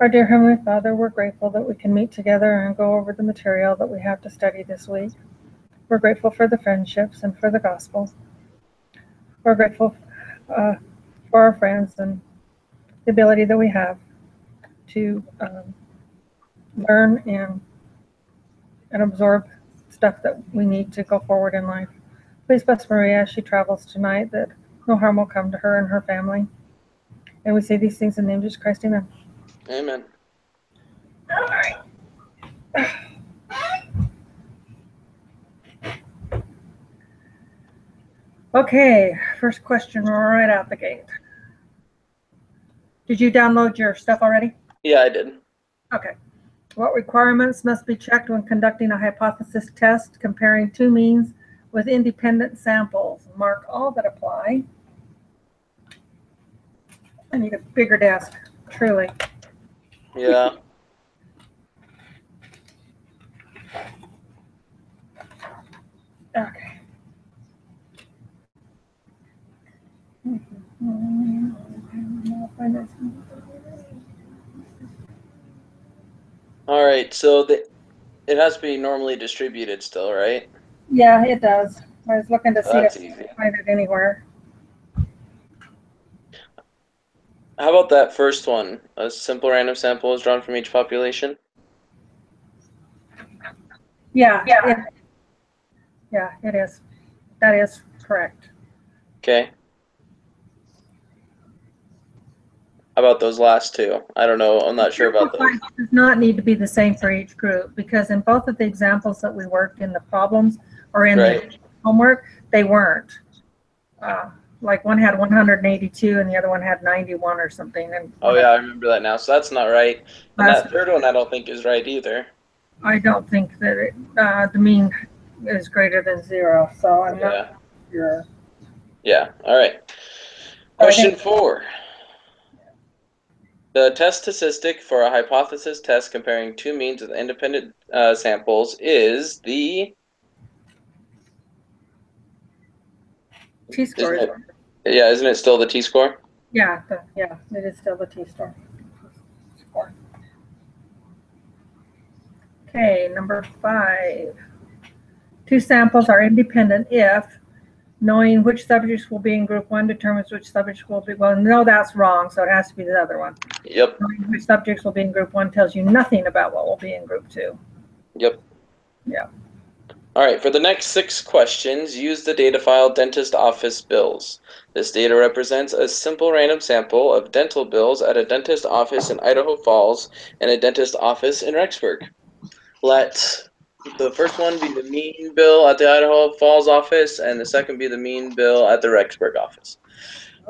Our dear Heavenly Father, we're grateful that we can meet together and go over the material that we have to study this week. We're grateful for the friendships and for the gospel. We're grateful for our friends and the ability that we have to learn and absorb stuff that we need to go forward in life. Please bless Maria as she travels tonight, that no harm will come to her and her family. And we say these things in the name of Jesus Christ. Amen. Amen. All right. Okay, first question right out the gate. Did you download your stuff already? Yeah, I did. Okay. What requirements must be checked when conducting a hypothesis test comparing two means with independent samples? Mark all that apply. I need a bigger desk, truly. Yeah. Okay. All right, so it has to be normally distributed still, right? Yeah, it does. I was looking to see That's if I easy. could find it anywhere. How about that first one? A simple random sample is drawn from each population? Yeah, it is. That is correct. Okay. How about those last two? I don't know. I'm not sure about those. It does not need to be the same for each group, because in both of the examples that we worked in the problems or in the homework, they weren't. Like one had 182 and the other one had 91 or something. And oh yeah, I remember that now. So that's not right. And that third one I don't think is right either. I don't think that the mean is greater than 0, so I'm not sure. Yeah, all right. Question 4. The test statistic for a hypothesis test comparing two means with independent samples is the T-score. Isn't it still the T-score? Yeah, it is still the T-score. Okay, number 5. Two samples are independent if knowing which subjects will be in group 1 determines which subjects will be, well, no, that's wrong, so it has to be the other one. Yep. Knowing which subjects will be in group 1 tells you nothing about what will be in group 2. Yep. Yeah. All right, for the next 6 questions, use the data file dentist office bills. This data represents a simple random sample of dental bills at a dentist office in Idaho Falls and a dentist office in Rexburg. Let the first one be the mean bill at the Idaho Falls office, and the second be the mean bill at the Rexburg office.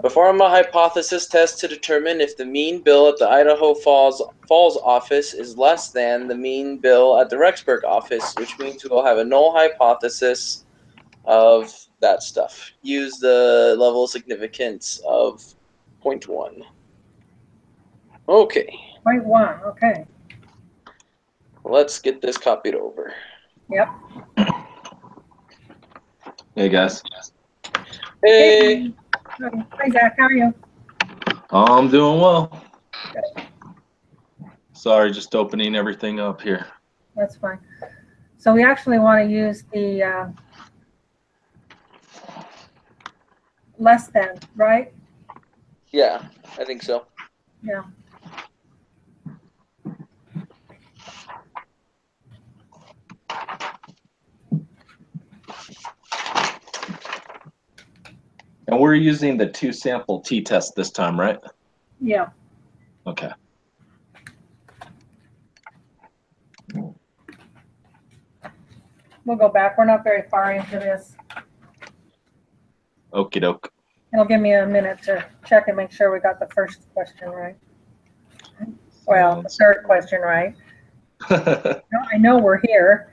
Perform a hypothesis test to determine if the mean bill at the Idaho Falls office is less than the mean bill at the Rexburg office, which means we will have a null hypothesis of that stuff. Use the level of significance of 0.1. Okay. 0.1, okay. Let's get this copied over. Yep. Hey, guys. Hey. Hi, Zach. How are you? I'm doing well. Sorry, just opening everything up here. That's fine. So we actually want to use the less than, right? Yeah, I think so. Yeah. And we're using the 2-sample t-test this time, right? Yeah. Okay. We'll go back. We're not very far into this. Okie doke. It'll give me a minute to check and make sure we got the first question right. Well, the third question right. I know we're here.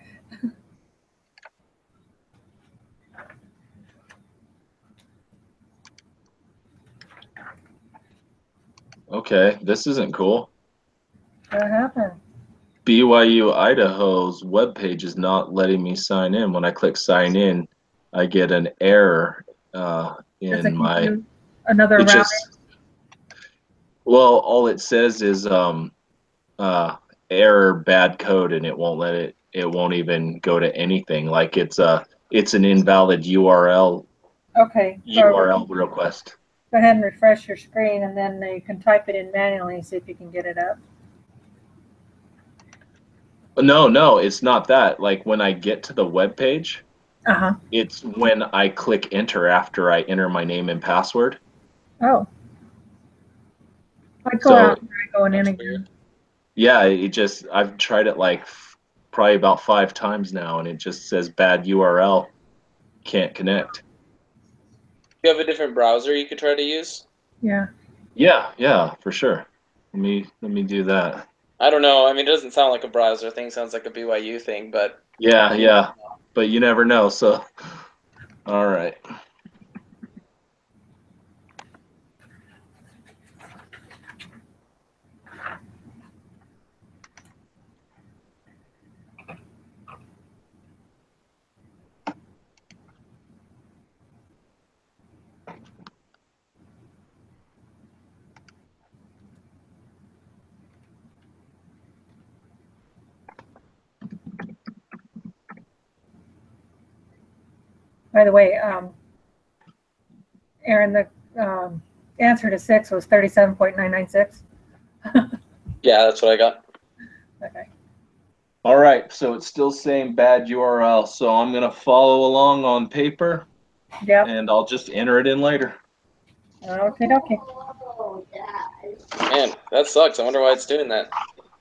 Okay, this isn't cool. What happened? BYU Idaho's webpage is not letting me sign in. When I click sign in, I get an error in my another round. Well, all it says is error bad code, and it won't even go to anything. Like it's an invalid URL Okay. So URL request. go ahead and refresh your screen, and then you can type it in manually and see if you can get it up. No, it's not that. Like when I get to the web page, Uh-huh. it's when I click enter after I enter my name and password. Oh. I go So- out and try going in That's again. weird. Yeah, I've tried it like probably about 5 times now, and it just says bad URL, can't connect. You have a different browser you could try to use? Yeah. Yeah, for sure. Let me do that. I don't know. I mean, it doesn't sound like a browser thing. It sounds like a BYU thing, but Yeah, but you never know. So, all right. By the way, Aaron, the answer to 6 was 37.996. yeah, that's what I got. Okay. All right, so it's still saying bad URL. So I'm gonna follow along on paper, Yep. and I'll just enter it in later. Okay. Man, that sucks. I wonder why it's doing that.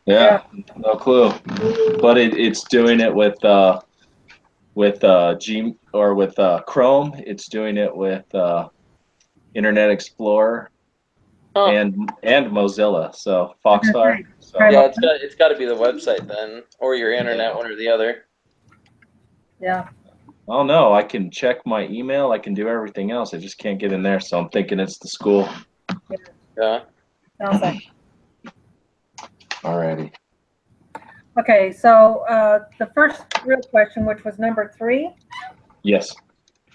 Yeah, no clue. But it's doing it with Chrome. It's doing it with Internet Explorer Huh. and Mozilla. So Foxfire. So, Right. Yeah, it's got to be the website then, or your internet, one or the other. Yeah. oh no, I can check my email. I can do everything else. I just can't get in there. So I'm thinking it's the school. Yeah. Sounds like. Alrighty. Okay. So the first real question, which was number 3, Yes.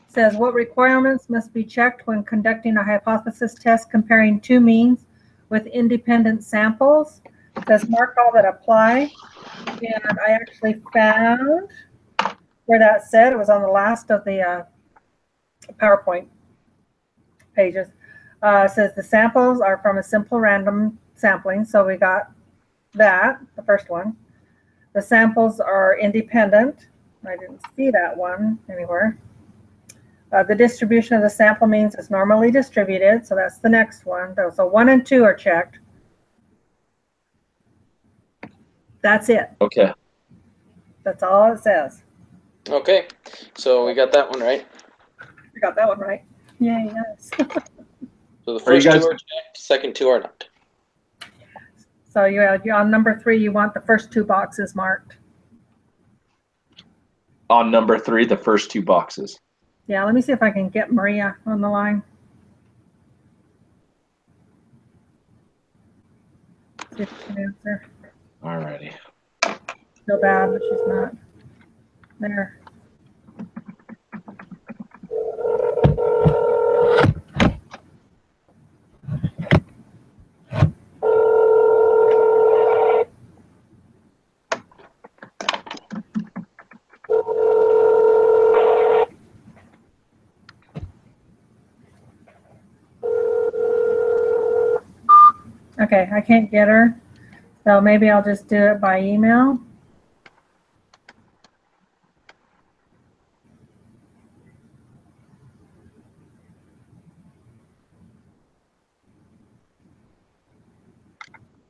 says what requirements must be checked when conducting a hypothesis test comparing 2 means with independent samples. It says mark all that apply. And I actually found where that said. It was on the last of the PowerPoint pages. It says the samples are from a simple random sampling. So we got that, the first one. The samples are independent. I didn't see that one anywhere. The distribution of the sample means it's normally distributed. So that's the next one. So 1 and 2 are checked. That's it. Okay. That's all it says. Okay, so we got that one right. I got that one right. Yay, yes. So the Are you first guys- 2 are checked, second 2 are not. So you're on number 3, you want the first 2 boxes marked. On number 3, the first 2 boxes. Yeah, let me see if I can get Maria on the line. See if she can answer. Alrighty. Feel bad, but she's not there. Okay, I can't get her, so maybe I'll just do it by email.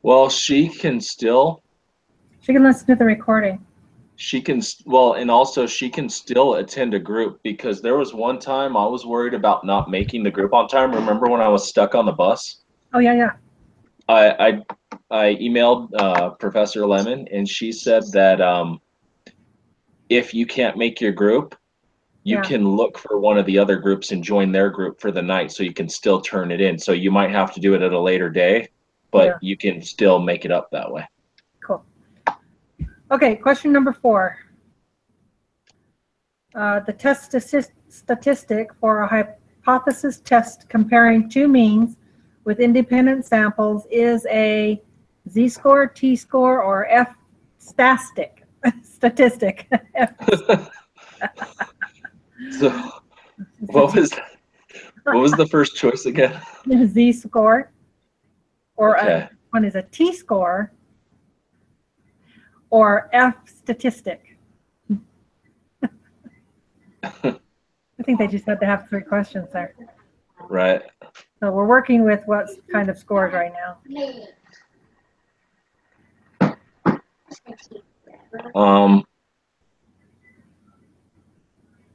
Well, she can still She can listen to the recording. and also she can still attend a group, because there was one time I was worried about not making the group on time. Remember when I was stuck on the bus? Oh, yeah. I emailed Professor Lemon, and she said that if you can't make your group, you Yeah. can look for one of the other groups and join their group for the night, so you can still turn it in. So you might have to do it at a later day, but Yeah. you can still make it up that way. Cool. Okay, question number 4. The test statistic for a hypothesis test comparing 2 means with independent samples is a Z-score, T-score, or F-statistic? Statistic. So what was the first choice again? Z-score, or Okay. one is a T-score, or F-statistic. I think they just had to have 3 questions there. Right. So we're working with what kind of scores right now.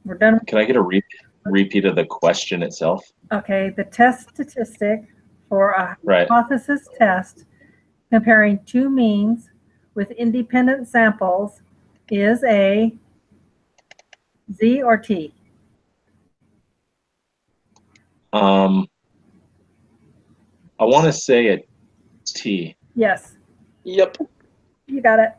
We're done. Can I get a repeat of the question itself? Okay, the test statistic for a Right. hypothesis test comparing 2 means with independent samples is a Z or T? I want to say a T. Yes, Yep. you got it.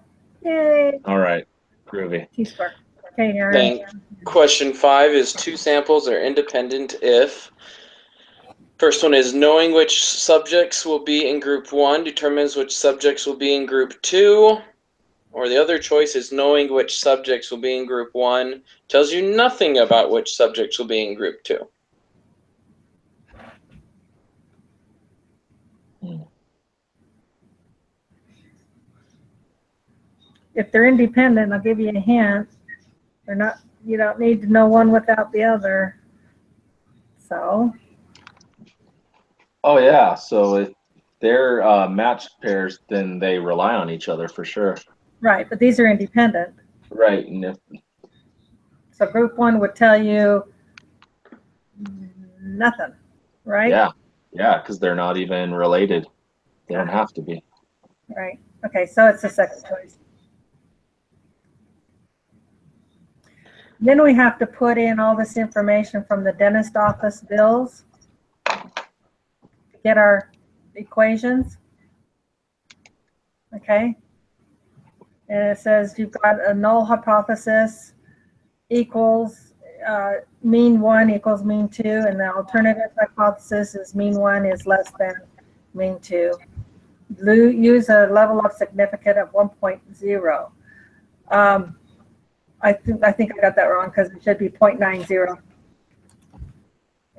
Yay, All right. Groovy. T-score. Okay, Aaron. Then question 5 is 2 samples are independent if. First one is knowing which subjects will be in group 1 determines which subjects will be in group 2. Or the other choice is knowing which subjects will be in group 1 tells you nothing about which subjects will be in group 2. If they're independent, I'll give you a hint. They're not. You don't need to know one without the other. So. Oh yeah. So if they're matched pairs, then they rely on each other for sure. Right, but these are independent. Right. And if, So group 1 would tell you nothing, right? yeah. Yeah, because they're not even related. They don't have to be. Right. Okay, so it's the second choice. Then we have to put in all this information from the dentist office bills to get our equations. Okay. And it says you've got a null hypothesis equals mean 1 equals mean 2, and the alternative hypothesis is mean 1 is less than mean 2. Use a level of significance of 1.0. I think I got that wrong because it should be 0.90.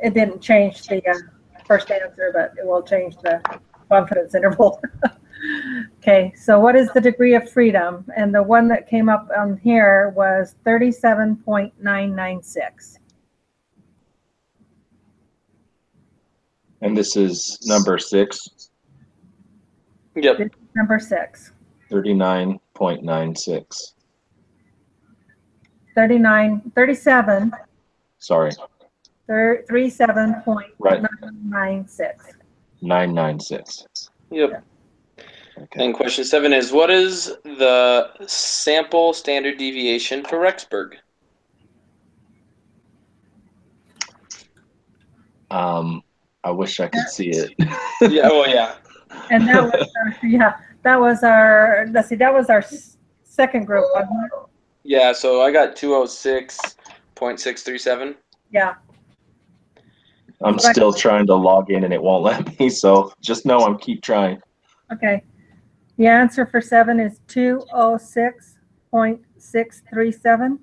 It didn't change the first answer, but it will change the confidence interval. Okay, so what is the degree of freedom? And the one that came up on here was 37.996. And this is number 6. Yep. This is number 6. 39.96. 37. Sorry. 37.996. 996. Yep. Okay. And question 7 is what is the sample standard deviation for Rexburg? I wish I could see it. Yeah. Oh yeah. And that was that was our, let's see, that was our second group, wasn't it? Yeah. So I got 206.637. Yeah. I'm still trying to log in and it won't let me, so just know I'm keep trying. Okay. The answer for 7 is 206.637.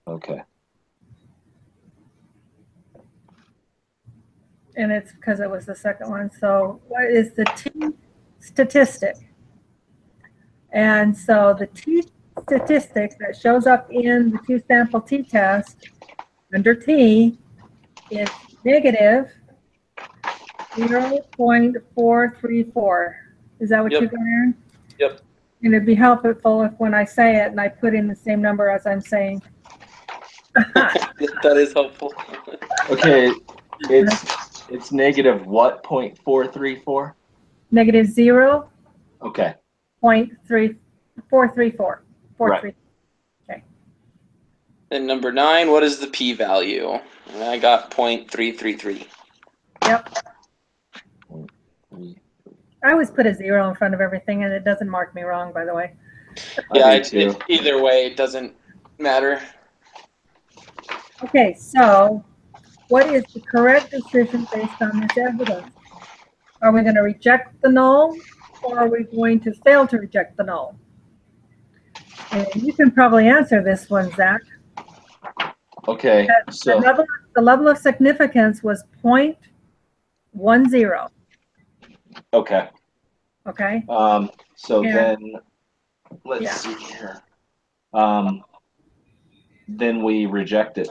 Okay. And it's because it was the second one. So what is the T statistic? And so the T statistic that shows up in the 2-sample t-test under T is negative 0.434. Is that what Yep. you got, Aaron? Yep. And it'd be helpful if when I say it and I put in the same number as I'm saying. That is helpful. Okay. It's negative what, 0.434? Negative 0.334. Okay. 434. Right. And number 9, what is the p-value? And I got 0.333. Yep. I always put a 0 in front of everything, and it doesn't mark me wrong, by the way. Yeah, do too. either way, it doesn't matter. Okay, so what is the correct decision based on this evidence? Are we going to reject the null, or are we going to fail to reject the null? And you can probably answer this one, Zach. Okay, so The level of significance was 0.10. okay. Okay. So Yeah. then let's see here. Then we reject it.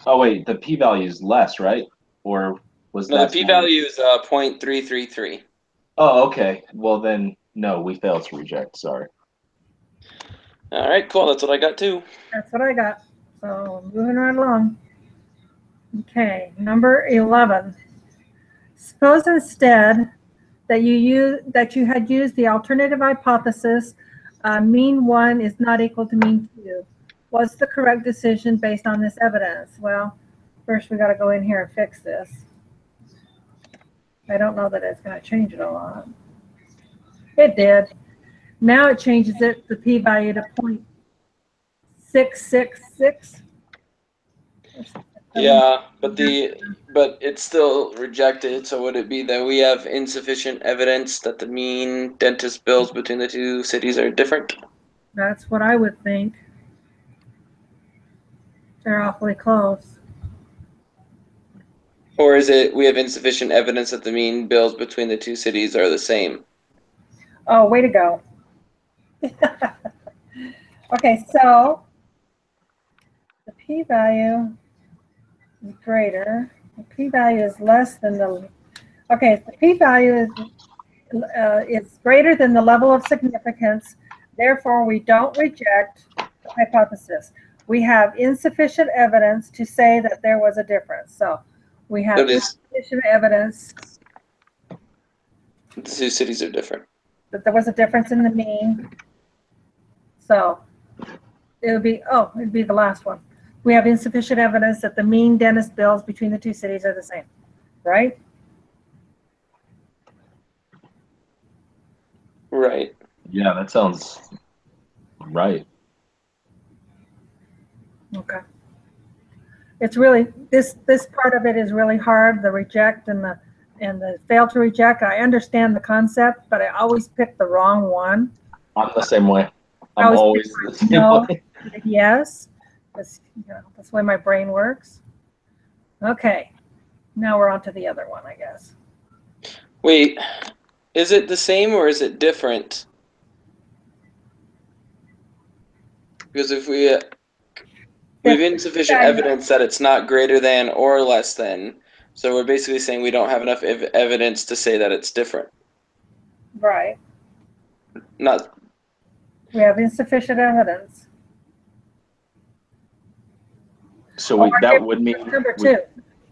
Oh wait, the p-value is less, right? Or was No, that the p-value is 0.333. Oh, okay. Well then, no, we failed to reject. Sorry. All right, cool. That's what I got too. That's what I got. So moving right along. Okay, number 11. Suppose instead that you had used the alternative hypothesis, mean 1 is not equal to mean 2. What's the correct decision based on this evidence? Well, first we got to go in here and fix this. I don't know that it's going to change it a lot. It did. Now it changes it, the p-value to 0.666. Yeah, but it's still rejected. So would it be that we have insufficient evidence that the mean dentist bills between the two cities are different? That's what I would think. They're awfully close. Or is it we have insufficient evidence that the mean bills between the two cities are the same? Oh, way to go. Okay, so the p-value is greater. The p-value is less than the, okay, the p-value is greater than the level of significance. Therefore, we don't reject the hypothesis. We have insufficient evidence to say that there was a difference. So we have insufficient evidence the two cities are different. That there was a difference in the mean. So it would be, it'd be the last one. We have insufficient evidence that the mean dentist bills between the two cities are the same, right? Right. Yeah, that sounds right. Okay. It's really, this part of it is really hard, the reject and the fail to reject. I understand the concept, but I always pick the wrong one. I'm the same way. I'm always the same way. Yes. That's the way my brain works. Okay. Now we're on to the other one, I guess. Wait, is it the same or is it different? Because if we have insufficient evidence that it's not greater than or less than, so we're basically saying we don't have enough evidence to say that it's different. Right. We have insufficient evidence. So that would mean number 2.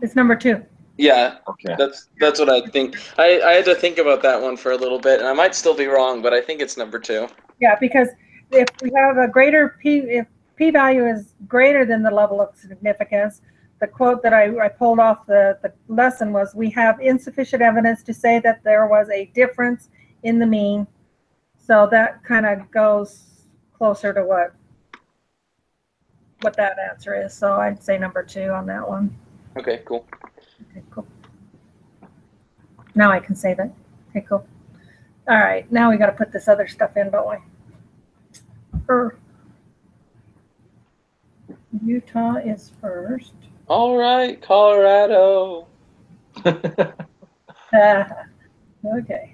It's number 2. Yeah. Okay. That's what I think. I had to think about that one for a little bit, and I might still be wrong, but I think it's number 2. Yeah, because if we have a greater if p-value is greater than the level of significance, the quote that I pulled off the lesson was, we have insufficient evidence to say that there was a difference in the mean. So that kind of goes closer to what that answer is. So I'd say number 2 on that one. Okay, cool. Okay, cool. Now I can say that. Okay, cool. All right, now we got to put this other stuff in, don't we? Utah is first. All right, Colorado. Okay.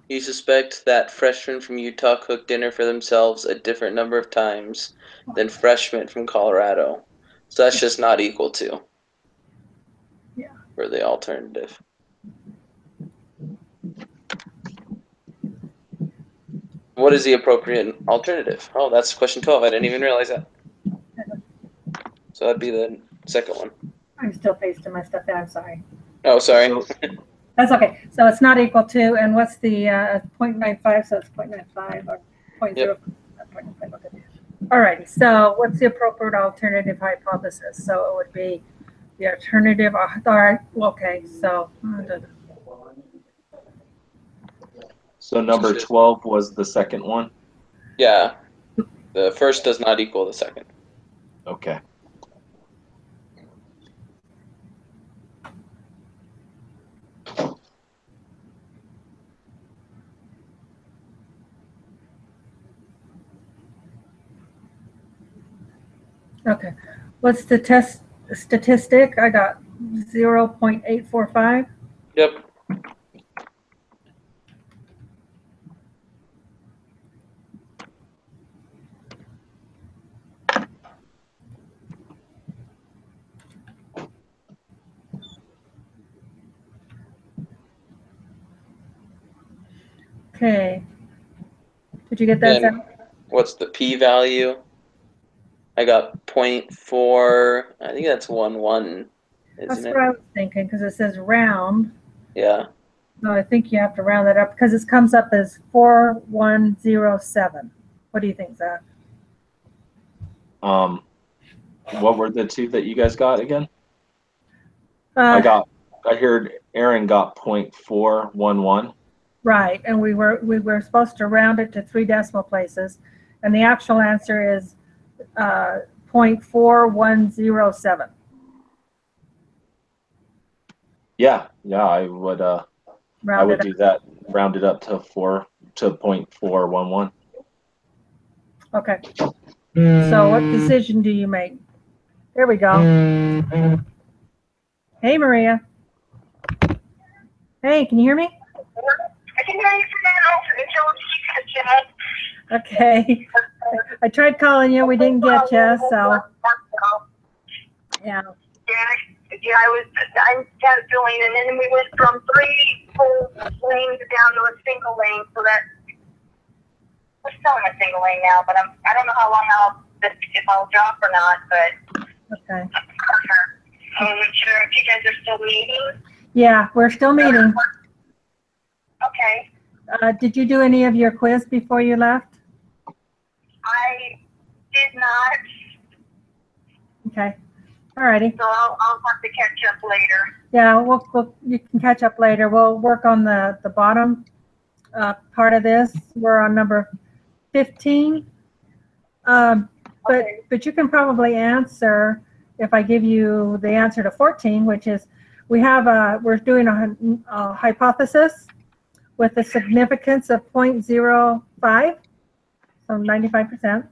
You suspect that freshmen from Utah cooked dinner for themselves a different number of times than freshmen from Colorado. So that's just not equal to. Yeah. For the alternative. What is the appropriate alternative? Oh, that's question 12. I didn't even realize that. So that'd be the second one. I'm still pasting my stuff in. I'm sorry. Oh, sorry. That's okay. So it's not equal to, and what's the 0.95? So it's 0.95 or 0.05. Yep. Okay. All righty. So what's the appropriate alternative hypothesis? So it would be the alternative. All right. Okay. So So number 12 was the second one? Yeah. The first does not equal the second. Okay. Okay. What's the test statistic? I got 0.845. Yep. Okay. Did you get that, And Zach? what's the p-value? I got 0.4. I think that's 1, That's isn't what it? I was thinking, because it says round. Yeah. So I think you have to round that up because it comes up as 4107. What do you think, Zach? What were the two that you guys got again? Uh, I heard Aaron got 0.411. Right, and we were supposed to round it to 3 decimal places, and the actual answer is 0.4107. Yeah, I would Round it do that. Round it up to 0.411. up. Okay. So what decision do you make? There we go. Hey, Maria. Hey, can you hear me? I can hear you now until she catches. Okay. I tried calling you. We didn't get you, so yeah. I'm canceling, and then we went from 3 full lanes down to a single lane, so that we're still in a single lane now. But I don't know how long if I'll drop or not, but Okay. I'm not sure if you guys are still meeting. Yeah, we're still meeting. Okay. Did you do any of your quiz before you left? I did not, Okay. Alrighty. so I'll have to catch up later. Yeah, you can catch up later. We'll work on the bottom part of this. We're on number 15. But you can probably answer if I give you the answer to 14, which is we're doing a hypothesis with a significance of 0.05, so 95%.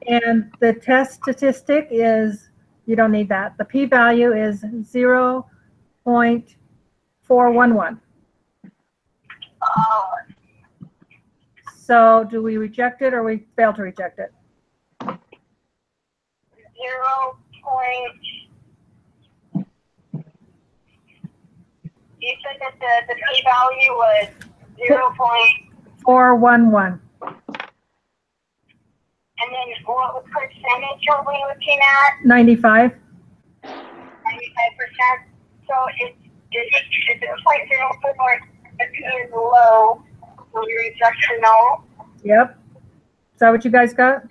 And the test statistic is, you don't need that. The p-value is 0.411. So do we reject it or we fail to reject it? 0. You said that the p-value was 411. And then what percentage are we looking at? 95. 95%. So it's 0.04, if it is low, will you reject a no? Yep. Is that what you guys got?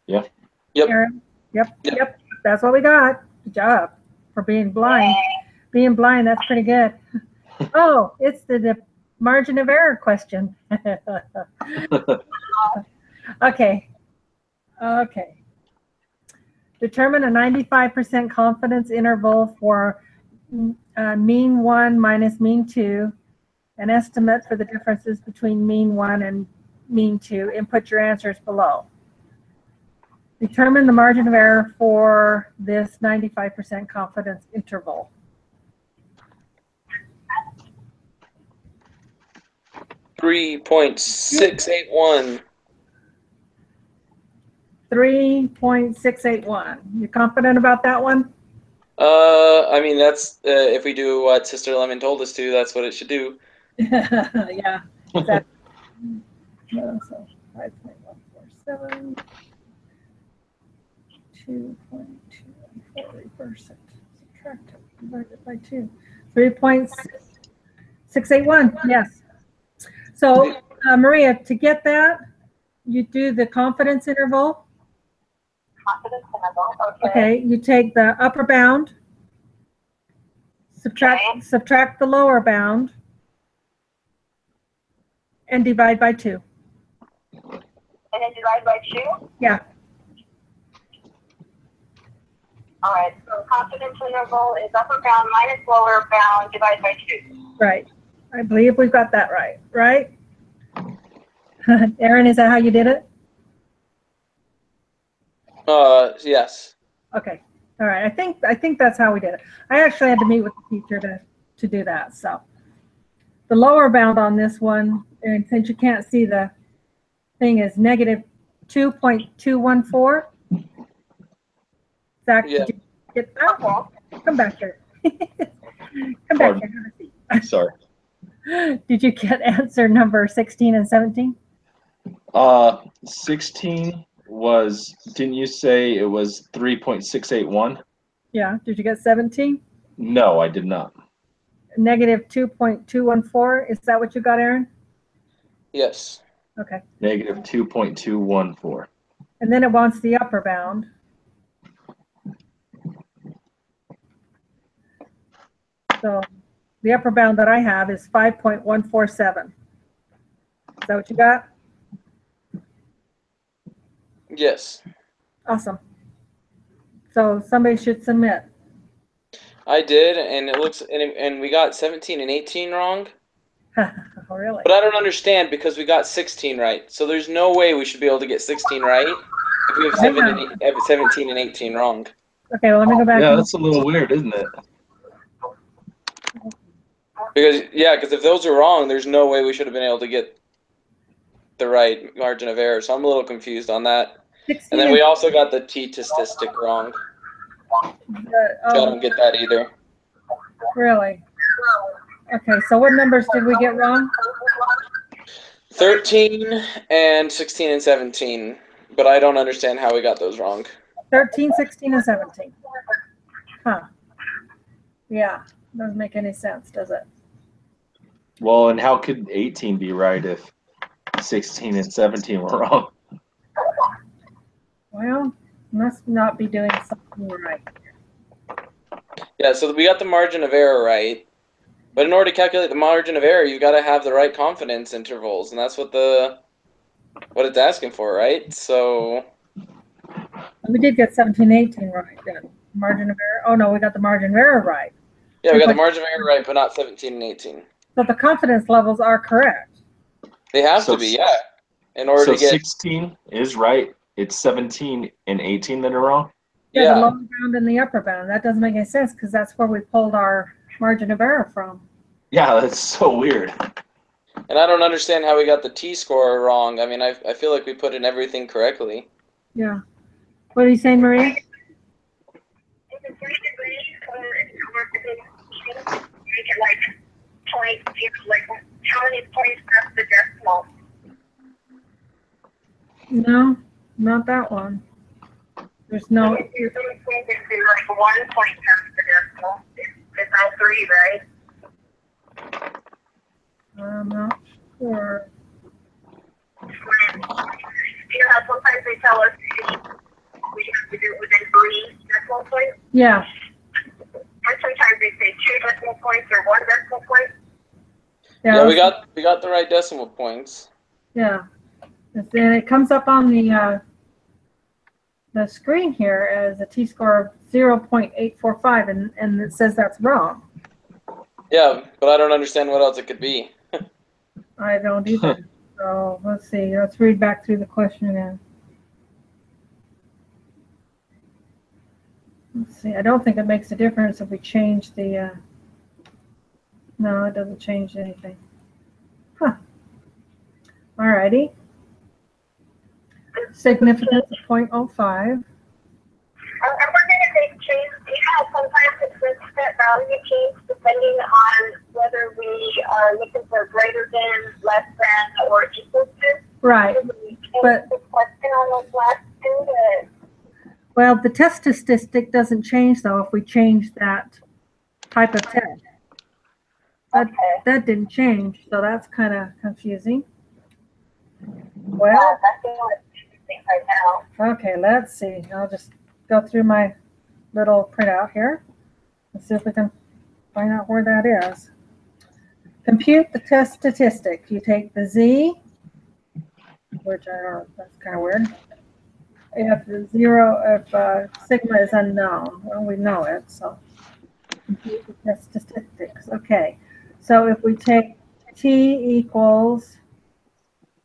Yep. Aaron? Yep. That's what we got. Good job for being blind. Being blind, that's pretty good. Oh, it's the margin of error question. Okay. Determine a 95% confidence interval for mean 1 minus mean 2. An estimate for the differences between mean 1 and mean 2. Input your answers below. Determine the margin of error for this 95% confidence interval. $3.681. 3.681. You confident about that one? I mean, that's if we do what Sister Lemon told us to, that's what it should do. Yeah, exactly. So 5.147, 2.240%. Subtract it, divided by 2. 3.681, yes. So, Maria, to get that, you do the confidence interval. Confidence interval, okay. Okay, you take the upper bound, subtract the lower bound, And divide by 2. And then divide by 2? Yeah. All right, so confidence interval is upper bound minus lower bound divided by 2. Right. I believe we've got that right, right? Aaron, is that how you did it? Yes. Okay. All right. I think that's how we did it. I actually had to meet with the teacher to do that. So the lower bound on this one, and since you can't see the thing, is negative 2.214. Zach, Yeah. did you get that? Come back here. Come back Pardon. here. Have a seat. Sorry. Did you get answer number 16 and 17? 16 was, didn't you say it was 3.681? Yeah. Did you get 17? No, I did not. Negative 2.214. Is that what you got, Aaron? Yes. Okay. Negative 2.214. And then it wants the upper bound. So the upper bound that I have is 5.147. Is that what you got? Yes. Awesome. So somebody should submit. I did, and it looks, and we got 17 and 18 wrong. Oh, really? But I don't understand because we got 16 right. So there's no way we should be able to get 16 right if we have 17 and 18 wrong. Okay, well, let me go back. Yeah, that's a little weird, isn't it? Because if those are wrong, there's no way we should have been able to get the right margin of error. So I'm a little confused on that. 16 And then we also got the t-statistic wrong. I don't get that either. Really? Okay, so what numbers did we get wrong? 13 and 16 and 17. But I don't understand how we got those wrong. 13, 16, and 17. Huh. Yeah, doesn't make any sense, does it? Well, and how could 18 be right if 16 and 17 were wrong? Well, must not be doing something right. Yeah, so we got the margin of error right. But in order to calculate the margin of error, you've got to have the right confidence intervals, and that's what it's asking for, right? So We did get 17, 18 right then. Margin of error. Oh no, we got the margin of error right. yeah, we got the margin of error right, but not 17 and 18. So the confidence levels are correct. They have to be, yeah. In order to get 16 is right. It's 17 and 18 that are wrong. Yeah, the lower bound and the upper bound. That doesn't make any sense because that's where we pulled our margin of error from. Yeah, that's so weird. And I don't understand how we got the t-score wrong. I mean, I feel like we put in everything correctly. Yeah. What are you saying, Maria? Is it 3 degrees or make it like points, like how many points past the decimal? No, not that one. There's no. If you think it'd be like 1 point past the decimal, it's all 3, right? I'm not sure. You know how sometimes they tell us we have to do it within 3 decimal points? Yeah. And sometimes they say 2 decimal points or 1 decimal point. Yeah, we got the right decimal points. Yeah. And it comes up on the screen here as a t-score of 0.845, and it says that's wrong. Yeah, but I don't understand what else it could be. I don't either. So let's see. Let's read back through the question again. Let's see. I don't think it makes a difference if we change the. No, it doesn't change anything. Huh. Alrighty. Significance of 0.05. I'm wondering if they've changed. You know, sometimes it's significant value change depending on whether we are looking for greater than, less than, or equal to. Right. But the question on those last two. Well, the test statistic doesn't change though if we change that type of test. That didn't change, so that's kind of confusing. Well, that's the only thing right now. okay, let's see. I'll just go through my little printout here and see if we can find out where that is. Compute the test statistic. You take the z, which I don't know, that's kind of weird. If sigma is unknown, well, we know it, so compute the test statistics. Okay, so if we take t equals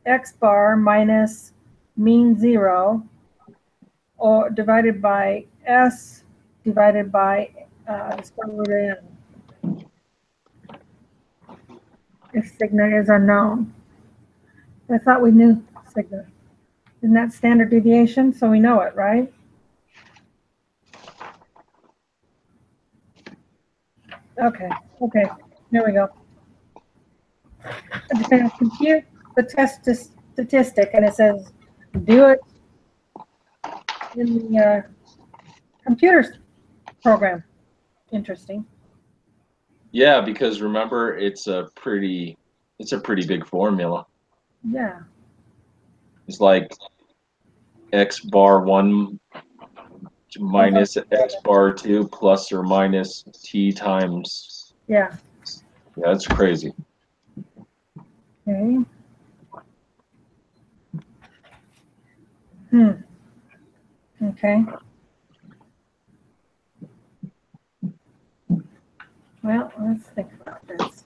x bar minus mean 0, or divided by s divided by the square root of n, if sigma is unknown. I thought we knew sigma. Isn't that standard deviation? So we know it, right? Okay, here we go. I'm going to compute the test statistic, and it says do it in the computer program. Interesting. Yeah, because remember, it's a pretty big formula. Yeah. It's like x bar 1 minus x bar 2 plus or minus t times. Yeah. Yeah, that's crazy. Okay. Okay. Well, let's think about this.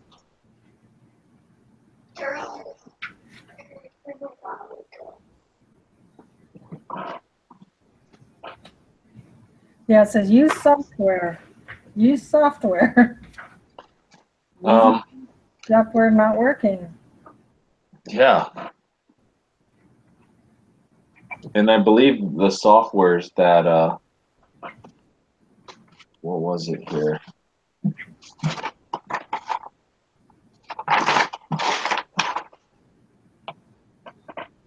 Yeah, it says use software. Use software. Software not working. Yeah. And I believe the softwares that what was it here?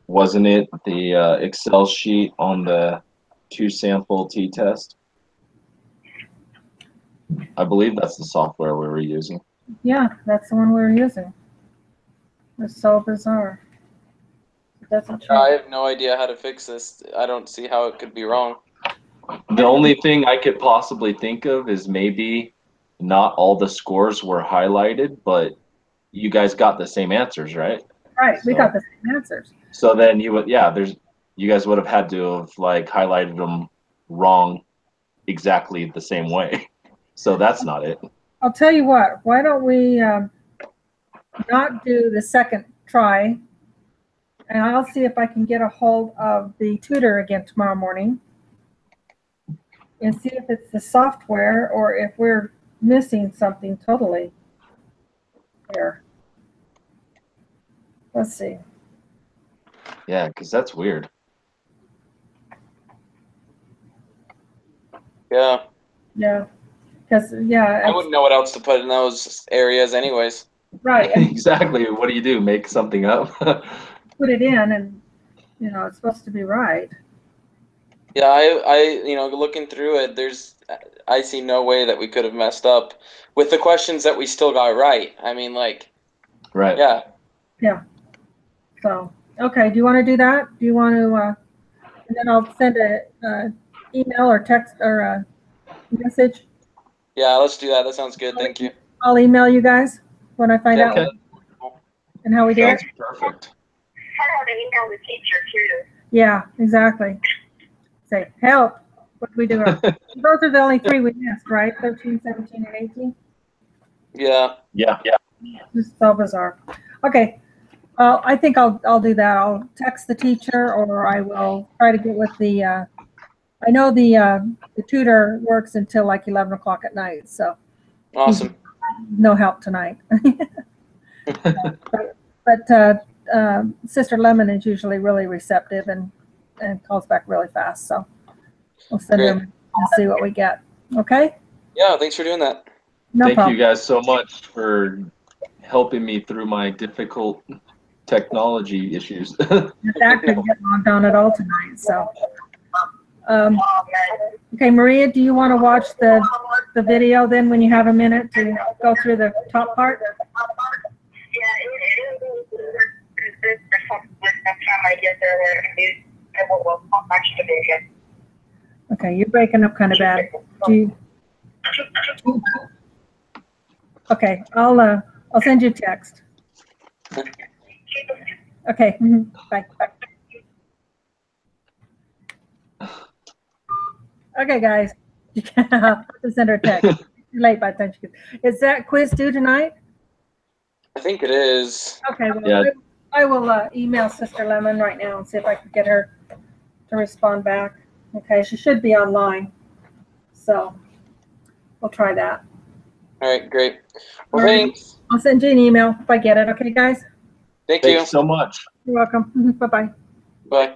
Wasn't it the Excel sheet on the 2-sample t-test? I believe that's the software we were using. Yeah, that's the one we were using. It's so bizarre. It doesn't show. I have no idea how to fix this. I don't see how it could be wrong. The only thing I could possibly think of is maybe not all the scores were highlighted, but you guys got the same answers, right? Right, we got the same answers. So then you would, yeah, you guys would have had to have like highlighted them wrong exactly the same way. So that's not it. I'll tell you what, why don't we not do the second try, and I'll see if I can get a hold of the tutor again tomorrow morning and see if it's the software or if we're missing something totally here. Let's see. Yeah, because that's weird. Yeah. Yeah, because, yeah. I wouldn't know what else to put in those areas anyways. Right. Exactly. What do? Make something up? Put it in and, you know, it's supposed to be right. Yeah, I looking through it, I see no way that we could have messed up with the questions that we still got right. I mean, like, Right. yeah. Yeah. So, okay, do you want to do that? Do you want to, and then I'll send a email or text or a message. Yeah, let's do that. That sounds good. Thank you. I'll email you guys when I find out Okay. and how we do it. Sounds perfect. I have to email the teacher too. Yeah, exactly. Say, help. What do we do? Those are the only three we missed, right? 13, 17, and 18? Yeah. Yeah. This is so bizarre. Okay. I think I'll do that. I'll text the teacher, or I will try to get with the. I know the tutor works until like 11 o'clock at night, so Awesome. no help tonight. but Sister Lemon is usually really receptive and calls back really fast. So we'll send Great. them and see what we get. Okay? Yeah, thanks for doing that. No Thank problem. you guys so much for helping me through my difficult technology issues. In fact, I didn't get logged on at all tonight. So, Oh, man. okay, Maria, do you want to watch the video then when you have a minute to go through the top part? Yeah, there's some time I get there where we'll watch the video. Okay, you're breaking up kind of bad. Do you, okay, I'll I'll send you a text. Okay, bye. Okay, guys. I'll send her a text. Too late by the time she gets. Is that quiz due tonight? I think it is. Okay, well, Yeah. I will email Sister Lemon right now and see if I can get her to respond back. Okay, she should be online. So we'll try that. All right, great. Well, All right. thanks. I'll send you an email if I get it. Okay, guys? Thank you. Thanks so much. You're welcome. Bye-bye. Bye.